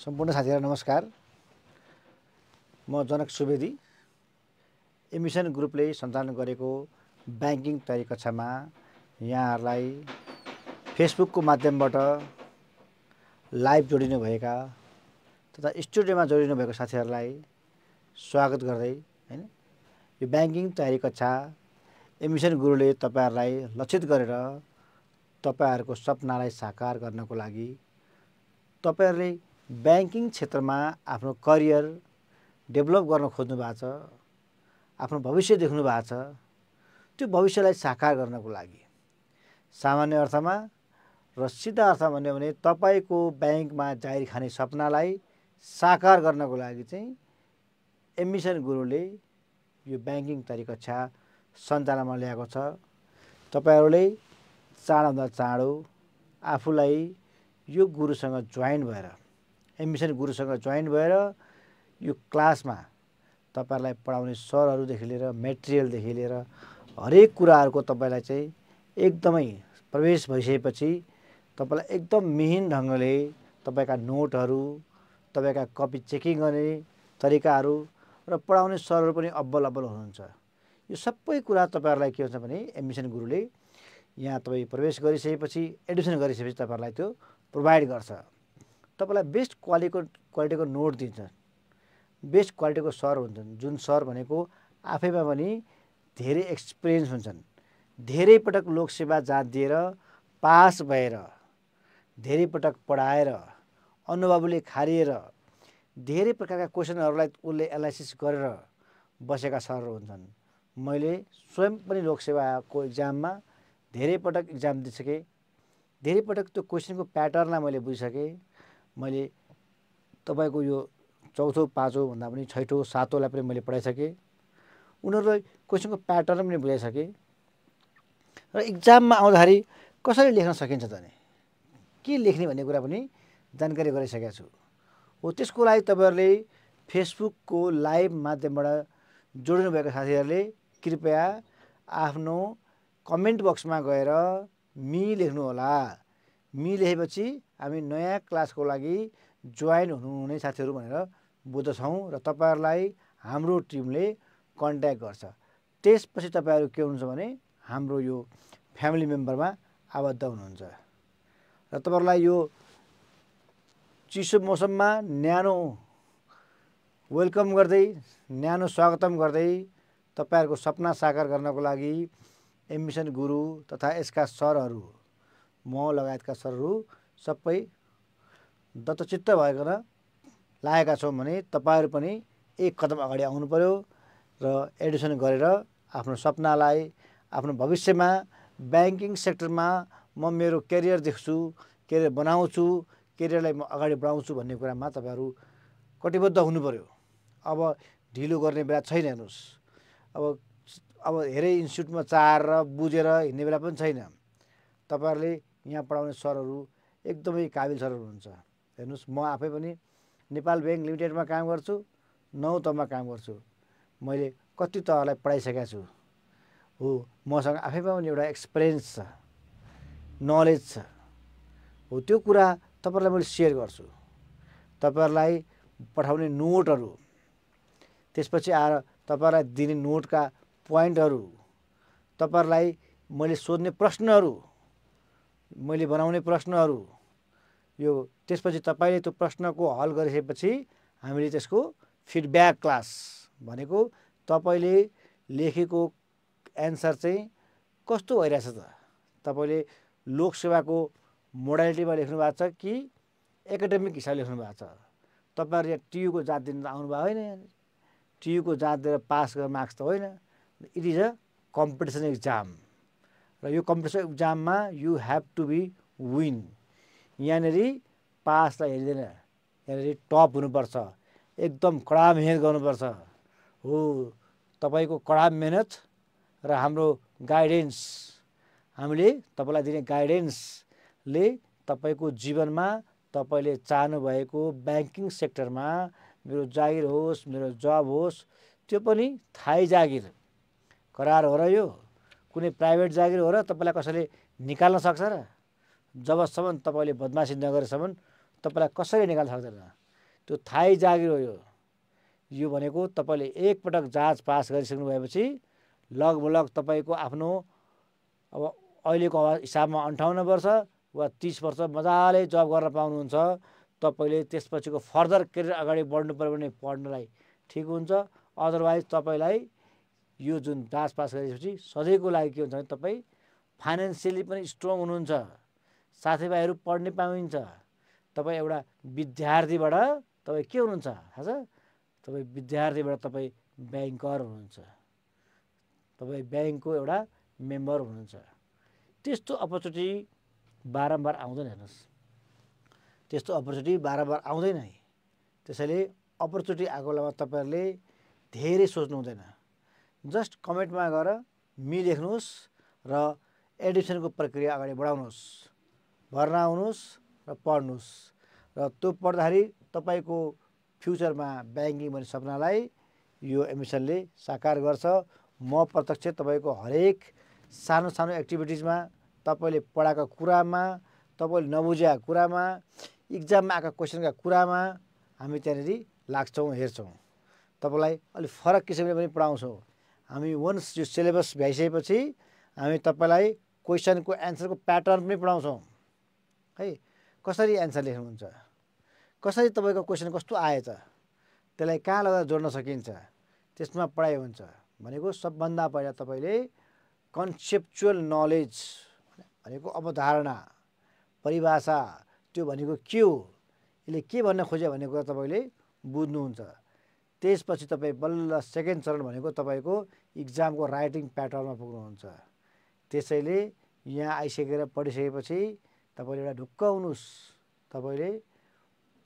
सम्पूर्ण साथीहरु नमस्कार। म जनक सुवेदी एमिसन ग्रुपले सञ्चालन गरेको बैंकिङ तयारी कक्षामा यहाँहरुलाई फेसबुकको माध्यमबाट लाइभ जोडिनु भएका तथा स्टुडियोमा जोडिनु भएको साथीहरुलाई स्वागत गर्दै हैन यो बैंकिङ तयारी कक्षा एमिसन गुरुले तपाईहरुलाई लक्षित गरेर तपाईहरुको सपनालाई साकार गर्नको लागि तपाईहरुले बैंकिङ क्षेत्रमा आफ्नो करियर डेभलप गर्न खोज्नु भएको छ, आफ्नो भविष्य देख्नु भएको छ, त्यो भविष्यलाई साकार गर्नको लागि सामान्य अर्थमा र सिधा अर्थमा भन्यो भने तपाईको बैंकमा जागिर खाने सपनालाई साकार गर्नको लागि चाहिँ एमिसन गुरुले यो बैंकिङ तयारी कक्षा सञ्चालनमा ल्याएको छ। तपाईहरुले चाँडोभन्दा चाँडो आफूलाई यो गुरुसँग जोइन भएर एमिसन गुरुसँग जोइन भएर यो क्लासमा तपाईहरुलाई पढाउने सरहरुदेखि लिएर मेटेरियलदेखि लिएर हरेक कुराहरुको तपाईलाई चाहिँ एकदमै प्रवेश भइसकेपछि तपाईलाई एकदम मिहिन ढंगले तपाईका नोटहरु, तपाईका कपी चेकिङ गर्ने तरिकाहरु र पढाउने सरहरु पनि अब्बल हुनुहुन्छ। यो सबै कुरा तपाईहरुलाई के हुन्छ भने एमिसन गुरुले यहाँ तपाई प्रवेश गरिसकेपछि एडमिसन गरिसकेपछि तपाईहरुलाई त्यो प्रोभाइड गर्छ। तपाईलाई बेस्ट क्वालिटीको नोट दिन्छ, बेस्ट क्वालिटीको सर हुन्छन्, जुन सर भनेको आफैमा पनि धेरै एक्सपिरियन्स हुन्छन्, धेरै पटक लोकसेवा जाँच दिएर पास भएर धेरै पटक पढाएर अनुभवले खारिएर धेरै प्रकारका क्वेशनहरुलाई उले एनालाइसिस गरेर बसेका सरहरु हुन्छन्। मैले स्वयं पनि लोकसेवाको एक्जाममा धेरै पटक एक्जाम दिइसके, धेरै पटक त्यो क्वेशनको प्याटर्नलाई मैले बुझिसके। मैले तपाईको यो चौथो पाँचौं भन्दा पनि छैठौं सातौंलाई पनि मैले पढाइसके, उनीहरुलाई क्वेशनको प्याटर्न पनि बुझाइसके र एक्जाममा आउँदाखेरि कसरी लेख्न सकिन्छ त नि, के लेख्ने भन्ने कुरा पनि जानकारी गराइसकेको छु। हो त्यसको लागि तपाईहरुले फेसबुकको लाइभ माध्यमबाट जोडिनु भएका साथीहरुले कृपया आफ्नो कमेन्ट बक्समा गएर मी लेख्नु होला। मी लेखेपछि हामी नयाँ क्लासको लागि जोइन हुनुहुने साथीहरु भनेर बुझ्दछौं र तपाईहरुलाई हाम्रो टिमले कन्ट्याक्ट गर्छ। त्यसपछि तपाईहरु के हुनुहुन्छ भने हाम्रो यो फ्यामिली मेम्बरमा आबद्ध हुनुहुन्छ र तपाईहरुलाई यो चिसो मौसममा न्यानो वेलकम गर्दै न्यानो स्वागतम गर्दै तपाईहरुको सपना साकार गर्नको लागि एमिसन गुरु तथा यसका सरहरु म लगायतका सरहरु सबै दत्तचित्त भइकन लागेका छौं भने तपाईहरु पनि एक कदम अगाडि आउनु पर्यो र एडमिसन गरेर आफ्नो सपनालाई आफ्नो भविष्यमा बैंकिङ सेक्टरमा म मेरो करियर देख्छु, करियर बनाउँछु, करियरलाई म अगाडि बढाउँछु भन्ने कुरामा तपाईहरु कटिबद्ध हुनु पर्यो। अब ढिलो गर्ने बेला छैन। हेर्नुस्, अब हेरै इन्स्टिट्युटमा चाहेर बुझेर हिँड्ने बेला पनि छैन। तपाईहरुले यहाँ पढाउने सरहरु एकदमै काबिल सरहरु हुनुहुन्छ। हेर्नुस्, म आफै पनि नेपाल बैंक लिमिटेडमा काम गर्छु, 9 तहमा काम गर्छु। मैले कति तहलाई पढाइसकेको छु। हो मसँग आफैमा पनि एउटा एक्सपिरियन्स छ, नलेज छ। हो त्यो कुरा तपाईहरुलाई मैले शेयर गर्छु। तपाईहरुलाई पठाउने नोटहरु, त्यसपछि आएर तपाईहरुलाई दिने नोटका प्वाइन्टहरु, तपाईहरुलाई मैले सोध्ने प्रश्नहरु, मैले बनाउने प्रश्नहरु, यो त्यसपछि तपाईले त्यो प्रश्नको हल गरिसकेपछि हामीले त्यसको फिडब्याक क्लास भनेको तपाईले लेखेको एन्सर चाहिँ कस्तो भइरहेछ त, तपाईले लोकसेवाको मोडालिटीमा लेख्नु भएको छ कि एकाडेमिक हिसाबले लेख्नु भएको छ। तपाईहरु यहाँ टियुको जाँच दिन आउनु भएको होइन, टियुको जाँच दिएर पास गरेर मार्क्स त होइन। It is a competition exam र यो कम्पिटिसन एक्जाममा you have to be win. यहाँनेरि पासलाई हेर्दैन, यहाँनेरि टप हुनुपर्छ, एकदम कडा मेहनत गर्नुपर्छ। हो तपाईको कडा मेहनत र हाम्रो गाइडेन्स, हामीले तपाईलाई दिने गाइडेन्सले तपाईको जीवनमा तपाईले चाहनु भएको बैंकिङ सेक्टरमा मेरो जागिर होस्, मेरो जब होस्, त्यो पनि थाई जागिर करार हो र यो कुनै प्राइभेट जागिर हो र तपाईलाई कसैले निकाल्न सक्छ र? जबसम्म तपाईले बदमासी नगरेसम्म तपाईलाई कसैले निकाल्न सक्दैन। त्यो थाहै जागिर हो। यो भनेको तपाईँले एकपटक जाँच पास गरिसक्नु भएपछि लगभग तपाईँको आफ्नो अब अहिलेको हिसाबमा 58 वर्ष वा 30 वर्ष मजाले जब गर्न पाउनुहुन्छ। तपाईँले त्यसपछिको फर्दर करियर अगाडि बढ्नु पऱ्यो भने पढ्नलाई ठिक हुन्छ। अदरवाइज तपाईँलाई यो जुन जाँच पास गरेपछि सधैँको लागि के हुन्छ भने तपाईँ फाइनेन्सियली पनि स्ट्रङ हुनुहुन्छ, साथीभाइहरू पढ्ने पाइन्छ। तपाईँ एउटा विद्यार्थीबाट तपाईँ के हुनुहुन्छ थाहा छ? तपाईँ विद्यार्थीबाट तपाईँ ब्याङ्कर हुनुहुन्छ, तपाईँ ब्याङ्कको एउटा मेम्बर हुनुहुन्छ। त्यस्तो अपर्च्युनिटी बारम्बार आउँदैन। हेर्नुहोस्, त्यस्तो अपर्च्युनिटी बारम्बार आउँदैन है। त्यसैले अपर्च्युनिटी आएको बेलामा तपाईँहरूले धेरै सोच्नु हुँदैन। जस्ट कमेन्टमा गएर मी लेख्नुहोस् र एडमिसनको प्रक्रिया अगाडि बढाउनुहोस्, भर्ना आउनुहोस् र पढ्नुहोस्। र त्यो पढ्दाखेरि तपाईँको फ्युचरमा ब्याङ्किङ भन्ने सपनालाई यो एडमिसनले साकार गर्छ। म प्रत्यक्ष तपाईँको हरेक सानो सानो एक्टिभिटिजमा, तपाईँले पढाएको कुरामा, तपाईँले नबुझेका कुरामा, इक्जाममा आएका क्वेसनका कुरामा हामी त्यहाँनिर लाग्छौँ, हेर्छौँ। तपाईँलाई अलिक फरक किसिमले पनि पढाउँछौँ। हामी वन्स यो सिलेबस भ्याइसकेपछि हामी तपाईँलाई क्वेसनको एन्सरको प्याटर्न पनि पढाउँछौँ है। कसरी एन्सर लेख्नुहुन्छ, कसरी तपाईँको क्वेसन कस्तो आएछ, त्यसलाई कहाँ लगेर जोड्न सकिन्छ, त्यसमा पढाइ हुन्छ। भनेको सबभन्दा पहिला तपाईँले कन्सेप्चुअल नलेज भनेको अवधारणा, परिभाषा, त्यो भनेको के हो, यसले के भन्न खोज्यो भन्ने कुरा तपाईँले बुझ्नुहुन्छ। त्यसपछि तपाईँ बल्ल सेकेन्ड चरण भनेको तपाईँको इक्जामको राइटिङ प्याटर्नमा पुग्नुहुन्छ। त्यसैले यहाँ आइसकेर पढिसकेपछि तपाईँले एउटा ढुक्क हुनुहोस्। तपाईँले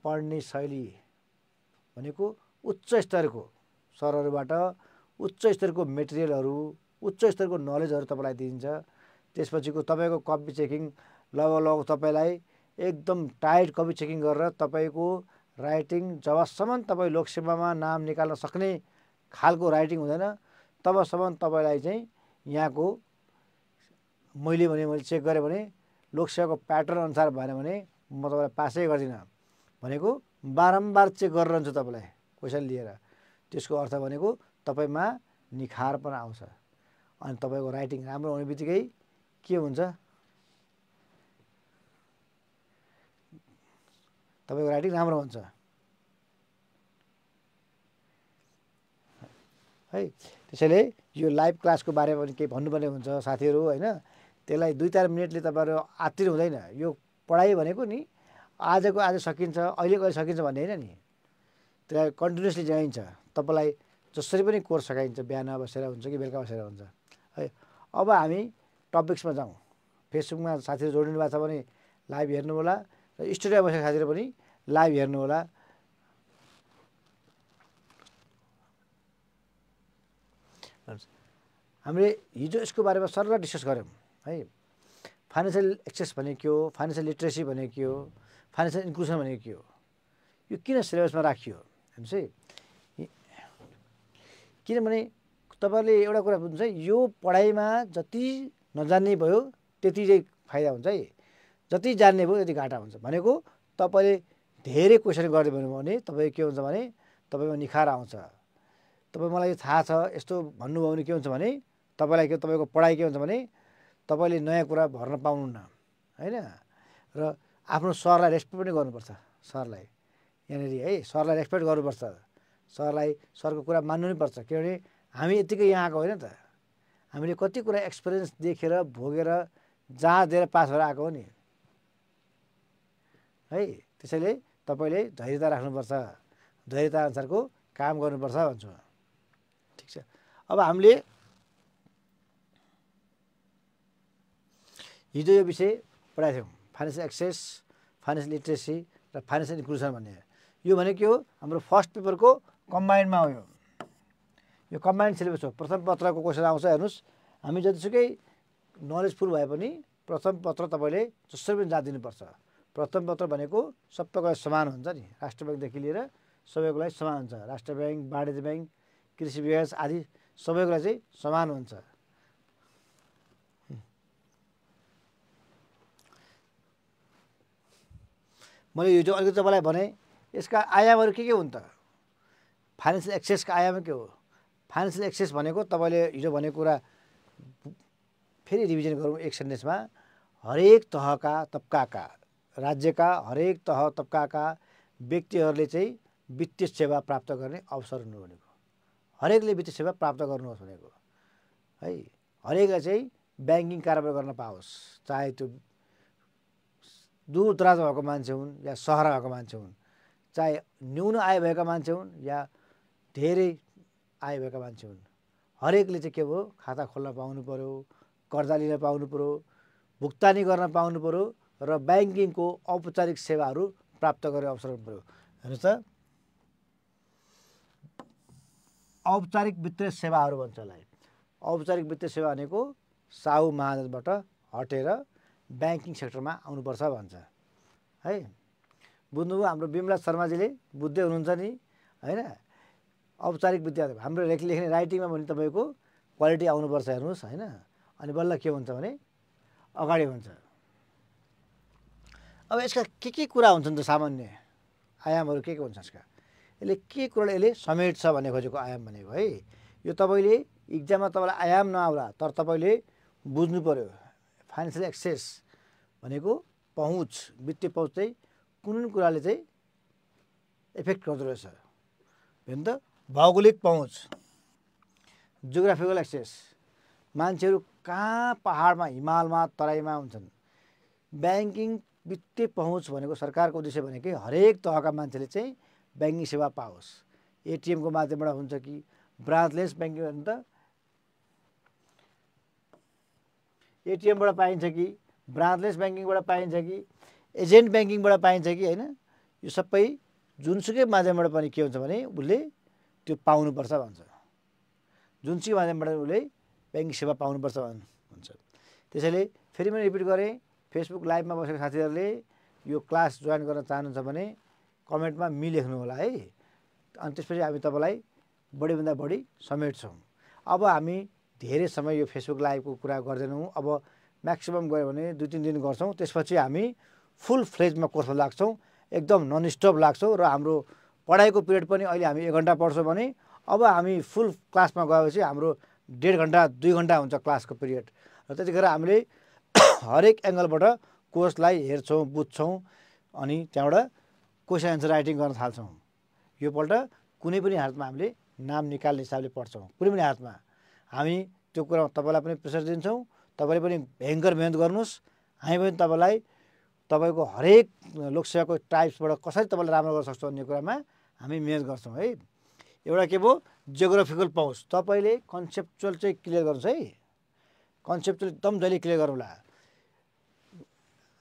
पढ्ने शैली भनेको उच्च स्तरको सरहरूबाट उच्च स्तरको मेटेरियलहरू, उच्च स्तरको नलेजहरू तपाईँलाई दिन्छ। त्यसपछिको तपाईँको कपी चेकिङ लगभग तपाईँलाई एकदम टाइट कपी चेकिङ गरेर तपाईँको राइटिङ जबसम्म तपाईँ लोकसेवामा नाम निकाल्न सक्ने खालको राइटिङ हुँदैन तबसम्म तपाईँलाई चाहिँ यहाँको मैले चेक गरेँ भने लोकसेवाको प्याटर्न अनुसार भएन भने म तपाईँलाई पासै गर्दिनँ भनेको बारम्बार चेक गरेर रहन्छु तपाईँलाई क्वेसन लिएर। त्यसको अर्थ भनेको तपाईँमा निखार पनि आउँछ। अनि तपाईँको राइटिङ राम्रो हुने बित्तिकै के हुन्छ, तपाईँको राइटिङ राम्रो हुन्छ है। त्यसैले यो लाइभ क्लासको बारेमा पनि केही भन्नुपर्ने हुन्छ साथीहरू होइन। त्यसलाई 2-4 मिनटले तपाईँहरू आत्तिर हुँदैन। यो पढाइ भनेको नि आजको आज सकिन्छ, अहिलेको अहिले सकिन्छ भन्ने होइन नि। त्यसलाई कन्टिन्युसली जाइन्छ। तपाईँलाई जसरी पनि कोर्स सकाइन्छ, बिहान बसेर हुन्छ कि बेलुका बसेर हुन्छ है। अब हामी टपिक्समा जाउँ। फेसबुकमा साथीहरू जोडिनु भएको छ भने लाइभ हेर्नु होला र स्टुडियोमा बसेका साथीहरू पनि लाइभ हेर्नु होला। हामीले हिजो यसको बारेमा सरल डिस्कस गऱ्यौँ है। फाइनेन्सियल एक्सेस भनेको के हो, फाइनेन्सियल लिट्रेसी भनेको के हो, फाइनेन्सियल इन्क्लुजन भनेको के हो, यो किन सिलेबसमा राखियो हेर्नुहोस् है। किनभने तपाईँहरूले एउटा कुरा बुझ्नुहुन्छ, यो पढाइमा जति नजान्ने भयो त्यति चाहिँ फाइदा हुन्छ है, जति जान्ने भयो त्यति घाटा हुन्छ। भनेको तपाईँले धेरै क्वेसन गरिदियो भने तपाईँ के हुन्छ भने तपाईँमा निखार आउँछ। तपाईँ मलाई थाहा छ यस्तो भन्नुभयो भने के हुन्छ भने तपाईँलाई के तपाईँको पढाइ के हुन्छ भने तपाईँले नयाँ कुरा भर्न पाउनुहुन्न होइन। र आफ्नो सरलाई रेस्पेक्ट पनि गर्नुपर्छ। सरलाई यहाँनिर है सरलाई रेस्पेक्ट गर्नुपर्छ। सरलाई सरको कुरा मान्नु नै पर्छ। किनभने हामी यत्तिकै यहाँ आएको होइन त, हामीले कति कुरा एक्सपिरियन्स देखेर भोगेर जहाँ दिएर पास भएर आएको हो नि है। त्यसैले तपाईँले धैर्यता राख्नुपर्छ, धैर्यता अनुसारको काम गर्नुपर्छ भन्छु म। ठिक छ। अब हामीले हिजो यो विषय पढाएको थियौँ, फाइनेन्सियल एक्सेस, फाइनेन्सियल लिट्रेसी र फाइनेन्सियल इन्क्लुजन भन्ने। यो भने के हो, हाम्रो फर्स्ट पेपरको कम्बाइन्डमा हो। यो कम्बाइन्ड सिलेबस हो। प्रथम पत्रको क्वेसन आउँछ। हेर्नुहोस्, हामी जतिसुकै नलेजफुल भए पनि प्रथम पत्र तपाईँले जसरी पनि जाँच दिनुपर्छ। प्रथम पत्र भनेको सबैको लागि समान हुन्छ नि। राष्ट्र ब्याङ्कदेखि लिएर सबैको लागि समान हुन्छ। राष्ट्र ब्याङ्क, वाणिज्य ब्याङ्क, कृषि विकास आदि सबैको लागि चाहिँ समान हुन्छ। मैले यो जो अलिकति तपाईँलाई भने यसका आयामहरू के हुन् त? फाइनेन्सियल एक्सेसका आयाम के हो? फाइनेन्सियल एक्सेस भनेको तपाईँले हिजो भनेको कुरा फेरि रिभिजन गरौँ एक सेन्टेन्समा। हरेक तहका तबकाका, राज्यका हरेक तह तबकाका व्यक्तिहरूले चाहिँ वित्तीय सेवा प्राप्त गर्ने अवसर हुनु भनेको। हरेकले वित्तीय सेवा प्राप्त गर्नुहोस् भनेको है। हरेकले चाहिँ ब्याङ्किङ कारोबार गर्न पाओस्, चाहे त्यो दूर दराज भएको मान्छे हुन् या सहर भएको मान्छे हुन्, चाहे न्यून आय भएका मान्छे हुन् या धेरै आय भएका मान्छे हुन्, हरेकले चाहिँ के भयो, खाता खोल्न पाउनु पर्यो, कर्जा लिन पाउनु पर्यो, भुक्तानी गर्न पाउनु पर्यो र ब्याङ्किङको औपचारिक सेवाहरू प्राप्त गर्ने अवसर हुनु पर्यो। हेर्नुहोस् त, औपचारिक वित्तीय सेवाहरू भन्छ यसलाई। औपचारिक वित्तीय सेवा भनेको साहु महाजनबाट हटेर ब्याङ्किङ सेक्टरमा आउनुपर्छ भन्छ है। बुझ्नुभयो? हाम्रो बिमला शर्माजीले बुझ्दै हुनुहुन्छ नि होइन। औपचारिक विद्या हाम्रो लेख्ने राइटिङमा पनि तपाईँको क्वालिटी आउनुपर्छ हेर्नुहोस् होइन। अनि बल्ल के हुन्छ भने अगाडि हुन्छ। अब यसका के कुरा हुन्छन् त? सामान्य आयामहरू के हुन्छ यसका? यसले के कुराले यसले समेट्छ भन्ने खोजेको आयाम भनेको है। यो तपाईँले इक्जाममा तपाईँलाई आयाम नआउला, तर तपाईँले बुझ्नु पर्यो। फाइनेन्सियल एक्सेस भनेको पहुँच, वित्तीय पहुँच चाहिँ कुन कुराले चाहिँ इफेक्ट गर्दो रहेछ हेर्नु त। भौगोलिक पहुँच, जियोग्राफिकल एक्सेस, मान्छेहरू कहाँ पहाडमा, हिमालमा, तराईमा हुन्छन्। ब्याङ्किङ वित्तीय पहुँच भनेको सरकारको उद्देश्य भनेकै हरेक तहका मान्छेले चाहिँ ब्याङ्किङ सेवा पाओस्। एटिएमको माध्यमबाट हुन्छ कि ब्रान्चलेस ब्याङ्किङ हेर्नु त, एटिएमबाट पाइन्छ कि ब्रान्चलेस ब्याङ्किङबाट पाइन्छ कि एजेन्ट ब्याङ्किङबाट पाइन्छ कि होइन। यो सबै जुनसुकै माध्यमबाट पनि के हुन्छ भने उसले त्यो पाउनुपर्छ भन्छ। जुनसुकै माध्यमबाट उसले ब्याङ्किङ सेवा पाउनुपर्छ भन्छ। त्यसैले फेरि मैले रिपिट गरेँ, फेसबुक लाइभमा बसेको साथीहरूले यो क्लास जोइन गर्न चाहनुहुन्छ भने कमेन्टमा मी लेख्नु होला है। अनि त्यसपछि हामी तपाईँलाई बढीभन्दा बढी समेट्छौँ। अब हामी धेरै समय यो फेसबुक लाइभको कुरा गर्दैनौँ। अब म्याक्सिमम् गयो भने 2-3 दिन गर्छौँ, त्यसपछि हामी फुल फ्लेजमा कोर्समा लाग्छौँ, एकदम नन स्टप लाग्छौँ। र हाम्रो पढाइको पिरियड पनि अहिले हामी 1 घन्टा पढ्छौँ भने अब हामी फुल क्लासमा गएपछि हाम्रो 1.5 घन्टा 2 घन्टा हुन्छ क्लासको पिरियड। र त्यतिखेर हामीले हरेक एङ्गलबाट कोर्सलाई हेर्छौँ, बुझ्छौँ, अनि त्यहाँबाट क्वेसन एन्सर राइटिङ गर्न थाल्छौँ। योपल्ट कुनै पनि हालतमा हामीले नाम निकाल्ने हिसाबले पढ्छौँ। कुनै पनि हालतमा हामी त्यो कुरा तपाईँलाई पनि प्रेसर दिन्छौँ। तपाईँले पनि भयङ्कर मेहनत गर्नुहोस्। हामी पनि तपाईँलाई तपाईँको हरेक लोकसेवाको टाइप्सबाट कसरी तपाईँले राम्रो गर्न सक्छौँ भन्ने कुरामा हामी मेहनत गर्छौँ है। एउटा के भयो, जियोग्राफिकल पहुँच। तपाईँले कन्सेप्चुअल चाहिँ क्लियर गर्नुहोस् है। कन्सेप्चुअल एकदम जहिले क्लियर गरौँला।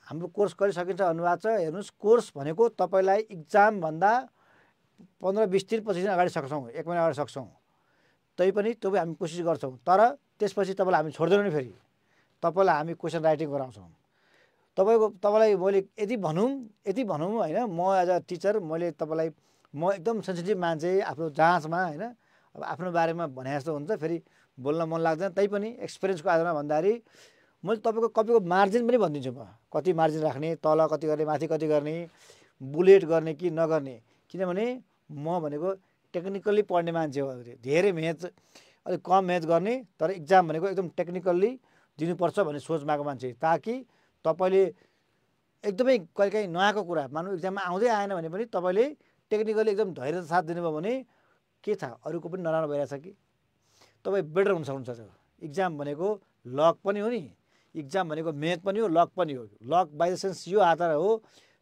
हाम्रो कोर्स कहिले सकिन्छ अनुवाद छ हेर्नुहोस्। कोर्स भनेको तपाईँलाई इक्जामभन्दा 15-20 दिन पछि अगाडि सक्छौँ, 1 महिना अगाडि सक्छौँ। तैपनि त्यो हामी कोसिस गर्छौँ। तर त्यसपछि तपाईँलाई हामी छोड्दैनौँ नि। फेरि तपाईँलाई हामी क्वेसन राइटिङ गराउँछौँ। तपाईँलाई मैले यति भनौँ होइन, म एज अ टिचर मैले तपाईँलाई, म एकदम सेन्सिटिभ मान्छे आफ्नो जाँचमा होइन। अब आफ्नो बारेमा भने जस्तो हुन्छ, फेरि बोल्न मन लाग्दैन। तैपनि एक्सपिरियन्सको आधारमा भन्दाखेरि मैले तपाईँको कपीको मार्जिन पनि भनिदिन्छु। म कति मार्जिन राख्ने, तल कति गर्ने, माथि कति गर्ने, बुलेट गर्ने कि नगर्ने। किनभने म भनेको टेक्निकल्ली पढ्ने मान्छे हो। धेरै म्याथ अलिक कम म्याथ गर्ने, तर इक्जाम भनेको एकदम टेक्निकल्ली दिनुपर्छ भन्ने सोचमा आएको मान्छे। ताकि तपाईँले एकदमै कहिलेकाहीँ नआएको कुरा मानौँ इक्जाममा आउँदै आएन भने पनि तपाईँले टेक्निकली एकदम धैर्य साथ दिनुभयो भने के छ, अरूको पनि नराम्रो भइरहेछ कि तपाईँ बेटर हुन सक्नुहुन्छ। इक्जाम भनेको लक पनि हो नि, इक्जाम भनेको म्याथ पनि हो, लक पनि हो। लक बाई द सेन्स यो आधार हो,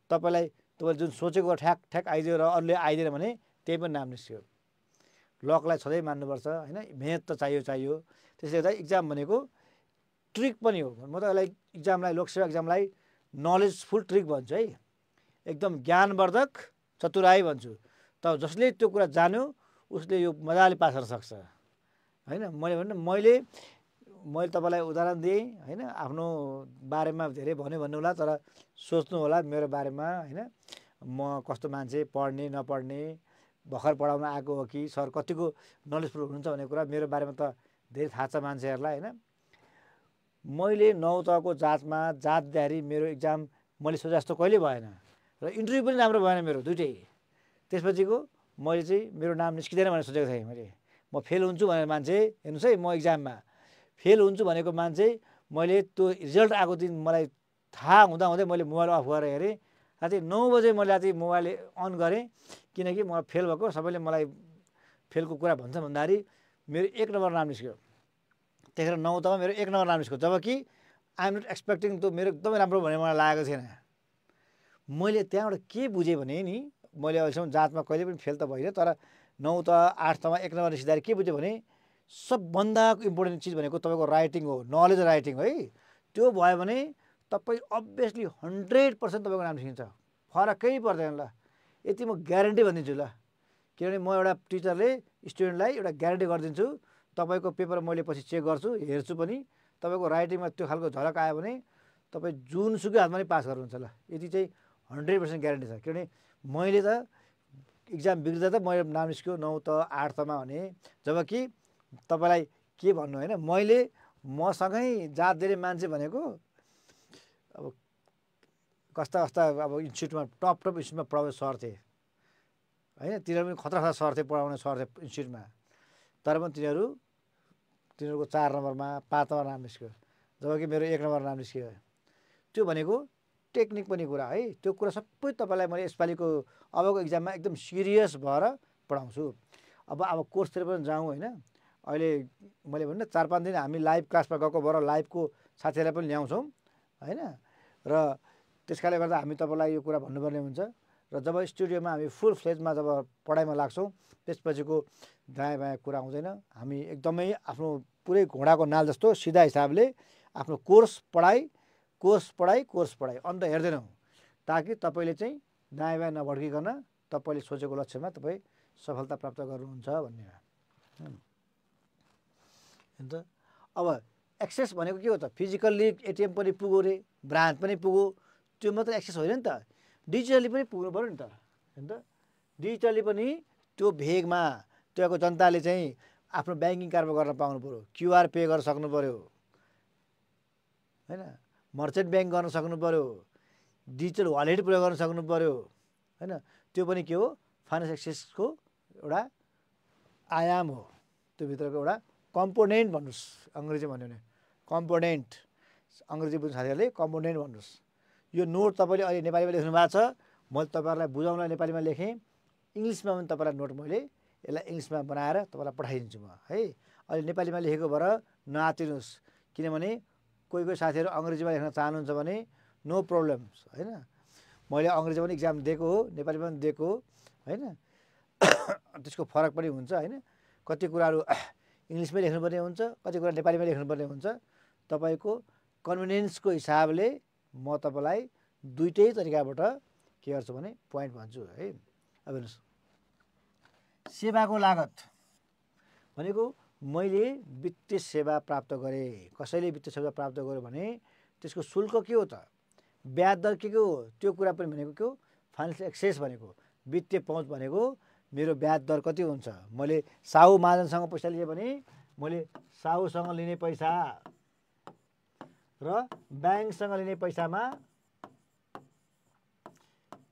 तपाईँले जुन सोचेको ठ्याक ठ्याक आइदियो र अरूले आइदिएन भने त्यही पनि नाम निस्क्यो। लकलाई सधैँ मान्नुपर्छ होइन। मेहनत त चाहियो। त्यसले गर्दा इक्जाम भनेको ट्रिक पनि हो। म त यसलाई इक्जामलाई, लोकसेवा इक्जामलाई नलेजफुल ट्रिक भन्छु है। एकदम ज्ञानवर्धक चतुराई भन्छु। त जसले त्यो कुरा जान्यो उसले यो मजाले पास गर्न सक्छ होइन। मैले तपाईँलाई उदाहरण दिएँ होइन। आफ्नो बारेमा धेरै भन्नु होला, तर सोच्नु होला मेरो बारेमा होइन। म कस्तो मान्छे, पढ्ने नपढ्ने, भर्खर पढाउन आएको हो कि सर कतिको नलेजफुल हुनुहुन्छ भन्ने कुरा मेरो बारेमा त धेरै थाहा छ मान्छेहरूलाई होइन। मैले 9 तहको जाँचमा जाँच्दाखेरि मेरो इक्जाम मैले सोचे जस्तो कहिले भएन, र इन्टरभ्यू पनि राम्रो भएन मेरो, दुइटै त्यसपछिको मैले चाहिँ मेरो नाम निस्किँदैन भनेर सोचेको थिएँ मैले। म फेल हुन्छु भनेर मान्छे, हेर्नुहोस् है, म इक्जाममा फेल हुन्छु भनेको मान्छे मैले त्यो रिजल्ट आएको दिन मलाई थाहा हुँदाहुँदै मैले मोबाइल अफ गरेर हेरेँ। राति 9 बजे मैले राति मोबाइल अन गरेँ, किनकि म फेल भएको सबैले मलाई फेलको कुरा भन्छ भन्दाखेरि मेरो 1 नम्बर नाम निस्क्यो। त्यतिखेर 9 तमा मेरो 1 नम्बर नाम निस्क्यो, जबकि आइएम नट एक्सपेक्टिङ त्यो मेरो एकदमै राम्रो भन्ने मलाई लागेको थिएन। मैले त्यहाँबाट के बुझेँ भने नि, मैले अहिलेसम्म जाँचमा कहिले पनि फेल त भइनँ, तर 9 त 8 तमा 1 नम्बर निस्किँदाखेरि के बुझ्यो भने सबभन्दा इम्पोर्टेन्ट चिज भनेको तपाईँको राइटिङ हो, नलेज राइटिङ है। त्यो भयो भने तपाईँ अभियसली 100% तपाईँको नाम निस्किन्छ, फरकै पर्दैन। ल यति म ग्यारेन्टी भनिदिन्छु ल, किनभने म एउटा टिचरले स्टुडेन्टलाई एउटा ग्यारेन्टी गरिदिन्छु, तपाईँको पेपर मैले पछि चेक गर्छु, हेर्छु पनि, तपाईँको राइटिङमा त्यो खालको झलक आयो भने तपाईँ जुनसुकै हातमा नै पास गर्नुहुन्छ। ल यति चाहिँ 100% ग्यारेन्टी छ, किनभने मैले त इक्जाम बिग्रिँदा त मेरो नाम निस्क्यो 9 त 8 तमा भने, जबकि तपाईँलाई के भन्नु होइन, मैले मसँगै जात दिने मान्छे भनेको अब कस्ता कस्ता अब इन्स्टिट्युटमा टप इन्स्टिट्युटमा पढाउने सर थिए होइन, तिनीहरू पनि खतरा खतरा सर थिए, पढाउने सर थिए इन्स्टिट्युटमा, तर पनि तिनीहरूको 4 नम्बरमा 5 नम्बर नाम निस्क्यो, जबकि मेरो 1 नम्बर नाम निस्क्यो। त्यो भनेको टेक्निक पनि कुरा है। त्यो कुरा सबै तपाईँलाई मैले यसपालिको अबको इक्जाममा एकदम सिरियस भएर पढाउँछु। अब कोर्सतिर पनि जाउँ होइन। अहिले मैले भने 4-5 दिन हामी लाइभ क्लासमा गएको भएर लाइभको साथीहरूलाई पनि ल्याउँछौँ होइन, र त्यस कारणले गर्दा हामी तपाईँलाई यो कुरा भन्नुपर्ने हुन्छ। र जब स्टुडियोमा हामी फुल फ्लेजमा जब पढाइमा लाग्छौँ, त्यसपछिको दायाँ बायाँ कुरा हुँदैन। हामी एकदमै आफ्नो पुरै घोडाको नाल जस्तो सिधा हिसाबले आफ्नो कोर्स पढाइ अन्त हेर्दैनौँ, ताकि तपाईँले चाहिँ दायाँ बायाँ नभड्किकन तपाईँले सोचेको लक्ष्यमा तपाईँ सफलता प्राप्त गर्नुहुन्छ भन्ने हो। अन्त अब एक्सेस भनेको के हो त, फिजिकल्ली एटिएम पनि पुग्यो रे, ब्रान्च पनि पुग्यो, त्यो मात्रै एक्सेस होइन नि त, डिजिटली पनि पुग्नु पऱ्यो नि त। अन्त डिजिटली पनि त्यो भेगमा त्यहाँको जनताले चाहिँ आफ्नो ब्याङ्किङ कारोबार गर्न पाउनु पऱ्यो, क्युआर पे गर्न सक्नु पऱ्यो होइन, मर्चेन्ट ब्याङ्क गर्न सक्नु पऱ्यो, डिजिटल वालेट प्रयोग गर्न सक्नु पऱ्यो होइन। त्यो पनि के हो, फाइनेन्स एक्सेसको एउटा आयाम हो, त्यो भित्रको एउटा कम्पोनेन्ट भन्नुहोस्, अङ्ग्रेजी भन्यो भने कम्पोनेन्ट, अङ्ग्रेजी बुझ्नु साथीहरूले कम्पोनेन्ट भन्नुहोस्। यो नोट तपाईँले अहिले नेपालीमा लेख्नु भएको छ, मैले तपाईँहरूलाई बुझाउनलाई नेपालीमा लेखेँ, इङ्ग्लिसमा पनि तपाईँलाई नोट मैले यसलाई इङ्ग्लिसमा बनाएर तपाईँलाई पठाइदिन्छु म है। अहिले नेपालीमा लेखेको भएर नआत्तिनुहोस्, किनभने कोही कोही साथीहरू अङ्ग्रेजीमा लेख्न चाहनुहुन्छ भने नो प्रब्लम्स होइन। मैले अङ्ग्रेजी पनि इक्जाम दिएको हो, नेपाली पनि दिएको हो होइन, त्यसको फरक पनि हुन्छ होइन। कति कुराहरू इङ्ग्लिसमै लेख्नुपर्ने हुन्छ, कति कुरा नेपालीमै लेख्नुपर्ने हुन्छ। तपाईँको कन्भिनियन्सको हिसाबले म तपाईँलाई दुइटै तरिकाबाट के गर्छु भने पोइन्ट भन्छु है। अब हेर्नुहोस्, सेवाको लागत भनेको मैले वित्तीय सेवा प्राप्त गरेँ, कसैले वित्तीय सेवा प्राप्त गर्यो भने त्यसको शुल्क के हो त, ब्याज दर के हो, त्यो कुरा पनि भनेको के हो, फाइनेन्सियल एक्सेस भनेको, वित्तीय पहुँच भनेको मेरो ब्याज दर कति हुन्छ। मैले साहु महाजनसँग पैसा लिएँ भने मैले साहुसँग लिने पैसा र ब्याङ्कसँग लिने पैसामा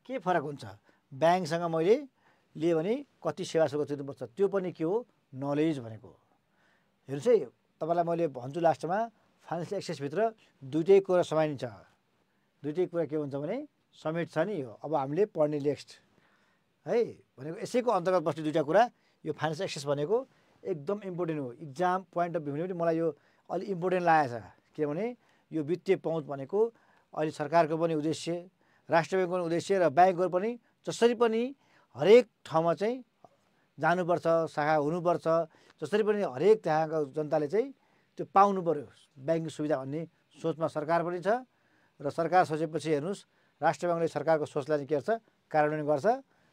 के फरक हुन्छ। ब्याङ्कसँग मैले लिएँ भने कति सेवा शुल्क तिर्नुपर्छ, त्यो पनि के हो, नलेज भनेको। हेर्नुहोस् है, तपाईँलाई मैले भन्छु लास्टमा, फाइनेन्सियल एक्सेसभित्र दुइटै कुरा समाइन्छ। दुइटै कुरा के हुन्छ भने समेट छ नि यो। अब हामीले पढ्ने नेक्स्ट है भनेको यसैको अन्तर्गत बस्ने दुईवटा कुरा। यो फाइनेन्सियल एक्सेस भनेको एकदम इम्पोर्टेन्ट हो, इक्जाम पोइन्ट अफ भ्यूले पनि मलाई यो अलिक इम्पोर्टेन्ट लागेको छ, किनभने यो वित्तीय पहुँच भनेको अहिले सरकारको पनि उद्देश्य, राष्ट्र ब्याङ्कको पनि उद्देश्य र ब्याङ्कहरू पनि जसरी पनि हरेक ठाउँमा चाहिँ जानुपर्छ, शाखा हुनुपर्छ, जसरी पनि हरेक त्यहाँको जनताले चाहिँ त्यो पाउनु पऱ्यो ब्याङ्किङ सुविधा भन्ने सोचमा सरकार पनि छ। र सरकार सोचेपछि हेर्नुहोस्, राष्ट्र ब्याङ्कले सरकारको सोचलाई के गर्छ, कार्यान्वयन गर्छ,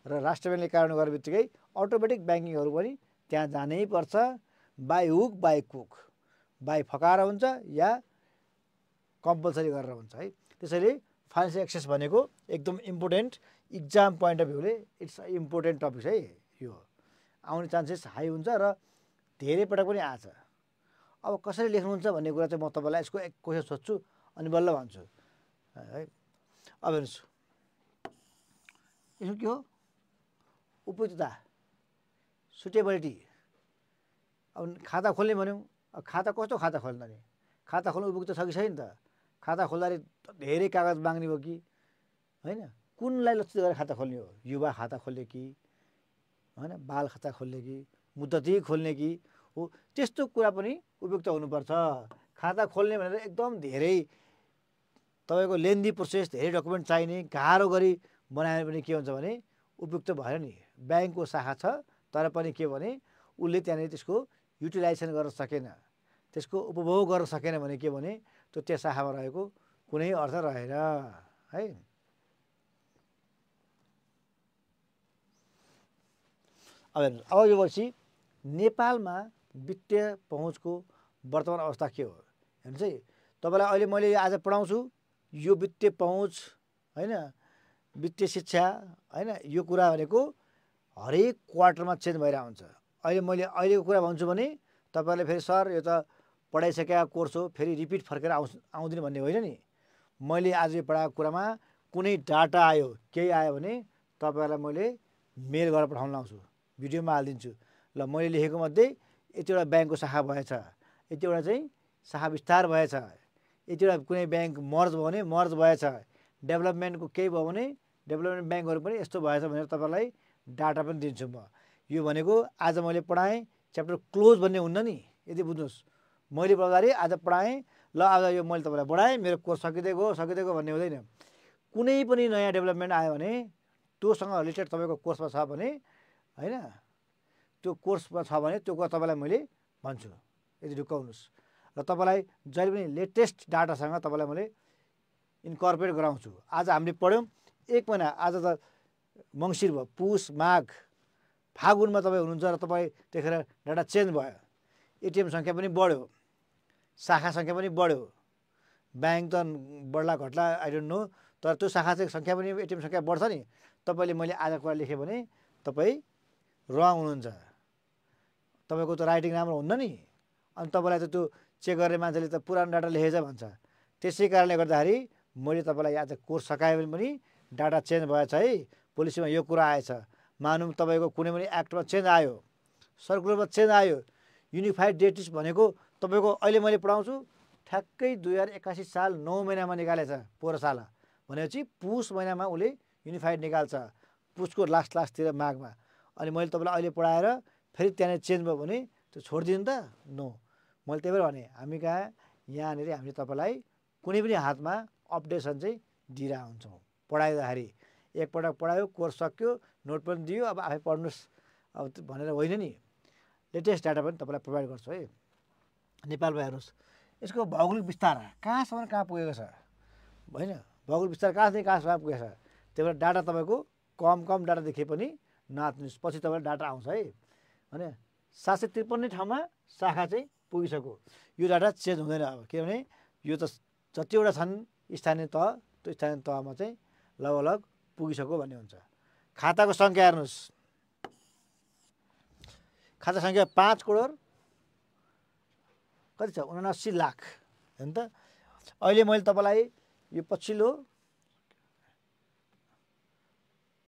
र राष्ट्र ब्याङ्कले कार्यान्वयन गर्ने बित्तिकै अटोमेटिक ब्याङ्किङहरू पनि त्यहाँ जानै पर्छ, बाई हुक बाई कुक, बाई फकाएर हुन्छ या कम्पलसरी गरेर हुन्छ है। त्यसैले फाइनेन्सियल एक्सेस भनेको एकदम इम्पोर्टेन्ट, इक्जाम पोइन्ट अफ भ्यूले इट्स इम्पोर्टेन्ट टपिक है। यो आउने चान्सेस हाई हुन्छ र धेरै पटक पनि आछ। अब कसरी लेख्नुहुन्छ भन्ने कुरा चाहिँ म तपाईँलाई यसको एक क्वेसन सोध्छु अनि बल्ल भन्छु है। अब हेर्नुहोस्, यसो के हो, उपयुक्तता सुटेबिलिटी। अब खाता खोल्ने भन्यौँ, खाता कस्तो खाता खोल्ने नि? खाता खोल्नु उपयुक्त छ कि छैन त? खाता खोल्दाखेरि धेरै कागज माग्ने हो कि होइन? कुनलाई लक्षित गरेर खाता खोल्ने हो? युवा खाता खोल्ने कि होइन, बाल खाता खोल्ने कि मुद्दती खोल्ने कि हो? त्यस्तो कुरा पनि उपयुक्त हुनुपर्छ। खाता खोल्ने भनेर एकदम धेरै तपाईँको लेन्दी प्रोसेस, धेरै डकुमेन्ट चाहिने, गाह्रो गरी बनायो भने के हुन्छ भने उपयुक्त भएन नि। ब्याङ्कको शाखा छ तर पनि के भने उसले त्यहाँनिर त्यसको युटिलाइजेसन गर्न सकेन, त्यसको उपभोग गर्न सकेन भने के भने त्यो त्यस शाखामा रहेको कुनै अर्थ रहेन है। अब यो पछि नेपालमा वित्तीय पहुँचको वर्तमान अवस्था के हो हेर्नुहोस् है। तपाईँलाई अहिले मैले आज पढाउँछु यो वित्तीय पहुँच होइन, वित्तीय शिक्षा होइन, यो कुरा भनेको हरेक क्वार्टरमा चेन्ज भइरहेको हुन्छ। अहिले मैले अहिलेको कुरा भन्छु भने तपाईँहरूले फेरि सर यो त पढाइसकेका कोर्स हो फेरि रिपिट फर्केर आउँदैन भन्ने होइन नि। मैले आज यो पढाएको कुरामा कुनै डाटा आयो केही आयो भने तपाईँहरूलाई मैले मेल गरेर पठाउन लाउँछु, भिडियोमा हालिदिन्छु। ल मैले लेखेको मध्ये यतिवटा ब्याङ्कको शाखा भएछ, यतिवटा चाहिँ शाखा विस्तार भएछ, यतिवटा कुनै ब्याङ्क मर्ज भयो भने मर्ज भएछ, डेभलपमेन्टको केही भयो भने डेभलपमेन्ट ब्याङ्कहरू पनि यस्तो भएछ भनेर तपाईँलाई डाटा पनि दिन्छु म। यो भनेको आज मैले पढाएँ च्याप्टर क्लोज भन्ने हुन्न नि। यदि बुझ्नुहोस्, मैले पढाउँदाखेरि आज पढाएँ ल आज यो मैले तपाईँलाई पढाएँ मेरो कोर्स सकिदिएको भन्ने हुँदैन। कुनै पनि नयाँ डेभलपमेन्ट आयो भने त्योसँग रिलेटेड तपाईँको कोर्समा छ भने होइन, त्यो कोर्समा छ भने त्यो कुरा तपाईँलाई मैले भन्छु, यदि ढुक्क हुनुहोस्। र तपाईँलाई जहिले पनि लेटेस्ट डाटासँग तपाईँलाई मैले इन्कर्पोरेट गराउँछु। आज हामीले पढ्यौँ 1 महिना, आज त मङ्सिर भयो, पुस माघ फागुनमा तपाईँ हुनुहुन्छ र तपाईँ त्यतिखेर डाटा चेन्ज भयो, एटिएम सङ्ख्या पनि बढ्यो, शाखा सङ्ख्या पनि बढ्यो, ब्याङ्क त बढ्ला घट्ला आई डोन्ट नो, तर त्यो शाखा चाहिँ सङ्ख्या पनि एटिएम सङ्ख्या बढ्छ नि। तपाईँले मैले आज कुरा लेखेँ भने तपाईँ रङ हुनुहुन्छ, तपाईँको त राइटिङ राम्रो हुन्न नि। अनि तपाईँलाई त त्यो चेक गर्ने मान्छेले त पुरानो डाटा लेखेछ भन्छ। त्यसै कारणले गर्दाखेरि मैले तपाईँलाई आज कोर्स सकाएँ भने पनि डाटा चेन्ज भएछ है, पोलिसीमा यो कुरा आएछ, मानौँ तपाईँको कुनै पनि एक्टमा चेन्ज आयो, सर्कुलरमा चेन्ज आयो, युनिफाइड डेट लिस्ट भनेको तपाईँको अहिले मैले पढाउँछु ठ्याक्कै 2081 साल 9 महिनामा निकालेछ पौरशाला भनेपछि पुस महिनामा उसले युनिफाइड निकाल्छ, पुसको लास्टतिर माघमा। अनि मैले तपाईँलाई अहिले पढाएर फेरि त्यहाँनिर चेन्ज भयो भने त्यो छोडिदिनु त नो। मैले त्यही भएर भने हामी कहाँ यहाँनिर हामीले तपाईँलाई कुनै पनि हातमा अपडेसन चाहिँ दिइरहेको हुन्छौँ। पढाइँदाखेरि एकपटक पढायो, कोर्स सक्यो, नोट पनि दियो, अब आफै पढ्नुहोस् अब भनेर होइन नि। लेटेस्ट डाटा पनि तपाईँलाई प्रोभाइड गर्छु है। नेपालमा हेर्नुहोस् यसको भौगोलिक विस्तार कहाँसम्म कहाँ पुगेको छ होइन, भौगोलिक विस्तार कहाँदेखि कहाँसम्म पुगेको छ। त्यही भएर डाटा तपाईँको कम डाटा देखे पनि नाच्नुहोस्, पछि तपाईँलाई डाटा आउँछ है। होइन 753 ठाउँमा शाखा चाहिँ पुगिसक्यो। यो डाटा चेन्ज हुँदैन अब, किनभने यो त जतिवटा छन् स्थानीय तह त्यो स्थानीय तहमा चाहिँ लगभग पुगिसक्यो भन्ने हुन्छ। खाताको सङ्ख्या हेर्नुहोस्, खाता सङ्ख्या 5 करोड कति छ 79 लाख हेर्नु त। अहिले मैले तपाईँलाई यो पछिल्लो